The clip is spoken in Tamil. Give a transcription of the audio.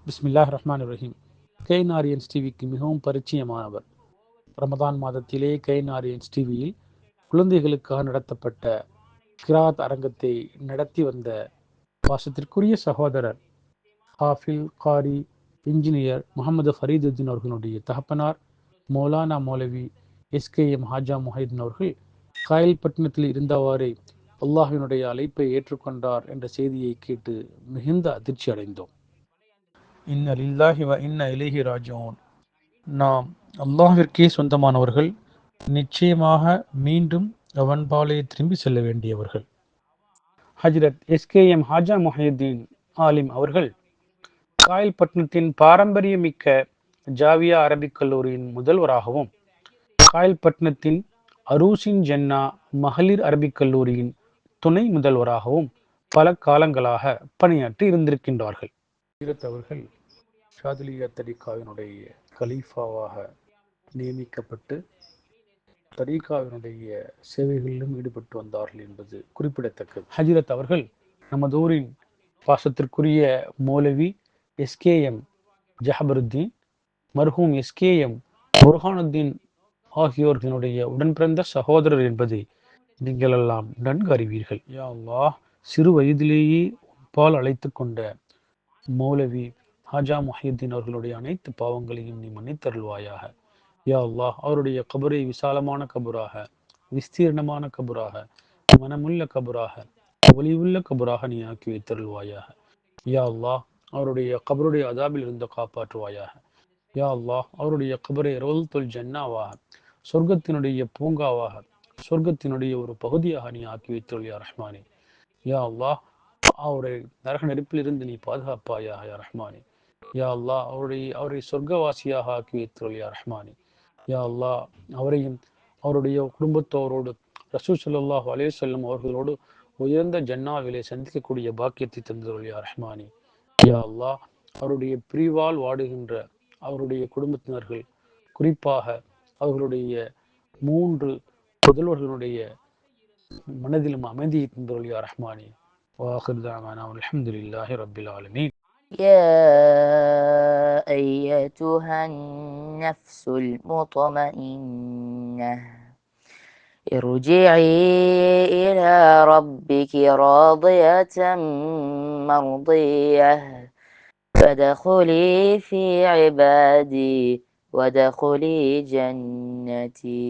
பிஸ்மில்லாஹ் ரஹ்மான் ரஹீம். கைன் ஆரியன்ஸ் டிவிக்கு மிகவும் பரிச்சயமானவர். ரமதான் மாதத்திலே கைன் ஆரியன்ஸ் டிவியில் குழந்தைகளுக்காக நடத்தப்பட்ட கிராத் அரங்கத்தை நடத்தி வந்த பாசத்திற்குரிய சகோதரர் ஹாஃபில் காரி இன்ஜினியர் முகமது ஃபரீதுத்தீன் அவர்களுடைய தகப்பனார் மௌலானா மௌலவி எஸ்கேஎம் ஹாஜா முஹைதீன் அவர்கள் காயல்பட்டினத்தில் இருந்தவாறே அல்லாஹ்வினுடைய அழைப்பை ஏற்றுக்கொண்டார் என்ற செய்தியை கேட்டு மிகுந்த அதிர்ச்சி அடைந்தோம். இன்ன லில்லாஹி வ இன்ன இலைஹி ராஜிஊன். நாம் அல்லாஹ்விற்கே சொந்தமானவர்கள். நிச்சயமாக மீண்டும் அவன்பாலே திரும்பி செல்ல வேண்டியவர்கள். ஹஜ்ரத் எஸ்கேஎம் ஹாஜா முஹைதீன் ஆலிம் அவர்கள் காயல்பட்டினத்தின் பாரம்பரியமிக்க ஜாவியா அரபிக் கல்லூரியின் முதல்வராகவும், காயல்பட்டினத்தின் அரூசின் ஜன்னா மகளிர் அரபிக் கல்லூரியின் துணை முதல்வராகவும் பல காலங்களாக பணியாற்றி இருந்திருக்கின்றார்கள். அவர்கள் ஷாதுலியா தரீகாவினுடைய கலீஃபாவாக நியமிக்கப்பட்டு தரீகாவினுடைய சேவைகளிலும் ஈடுபட்டு வந்தார்கள் என்பது குறிப்பிடத்தக்கது. ஹஜ்ரத் அவர்கள் நமது ஊரின் பாசத்திற்குரிய மௌலவி எஸ்கேஎம் ஜஹபருத்தீன், மர்ஹூம் எஸ்கேஎம் புர்ஹானுத்தீன் ஆகியோர்களுடைய உடன் பிறந்த சகோதரர் என்பதை நீங்கள் எல்லாம் நன்கு அறிவீர்கள். யா அல்லாஹ், சிறு வயதிலேயே பால் அழைத்து கொண்ட மௌலவி ஹாஜா முஹைதீன் அவர்களுடைய அனைத்து பாவங்களையும் நீ மன்னித்தருள்வாயாக. யா அல்லாஹ், அவருடைய கபரை விசாலமான கபராக, விஸ்தீர்ணமான கபராக, மனமுள்ள கபராக, ஒளிவுள்ள கபராக நீ ஆக்கி வைத்தருள்வாயாக. யா அல்லாஹ், அவருடைய கபருடைய அதாபில் இருந்து காப்பாற்றுவாயாக. யா அல்லாஹ், அவருடைய கபரை ரோல்துல் ஜன்னாவாக, சொர்க்கத்தினுடைய பூங்காவாக, சொர்க்கத்தினுடைய ஒரு பகுதியாக நீ ஆக்கி வைத்துள் யா ரஹ்மானே. யா அல்லாஹ், அவரை நரக நெருப்பிலிருந்து நீ பாதுகாப்பாயாக யா ரஹ்மானே. யா அல்லாஹ், அவரை சொர்க்கவாசியாக ஆக்கி வைத்துள் யா ரஹ்மானே. யா அல்லாஹ், அவரையும் அவருடைய குடும்பத்தோரோடு ரசூல் ஸல்லல்லாஹு அலைஹி வஸல்லம் அவர்களோடு உயர்ந்த ஜன்னாவிலே சந்திக்கக்கூடிய பாக்கியத்தை தந்தருள் யா ரஹ்மானே. யா அல்லாஹ், அவருடைய பிரிவால் வாடுகின்ற அவருடைய குடும்பத்தினர்கள், குறிப்பாக அவர்களுடைய 3 புதல்வர்களுடைய மனதிலும் அமைதியை தந்தருள் யா ரஹ்மானே. வாஹிர் தஅவானா அல்ஹம்துலில்லாஹி ரப்பில் ஆலமீன். يا أيتها النفس المطمئنة ارجعي إلى ربك راضية مرضية فادخلي في عبادي وادخلي جنتي.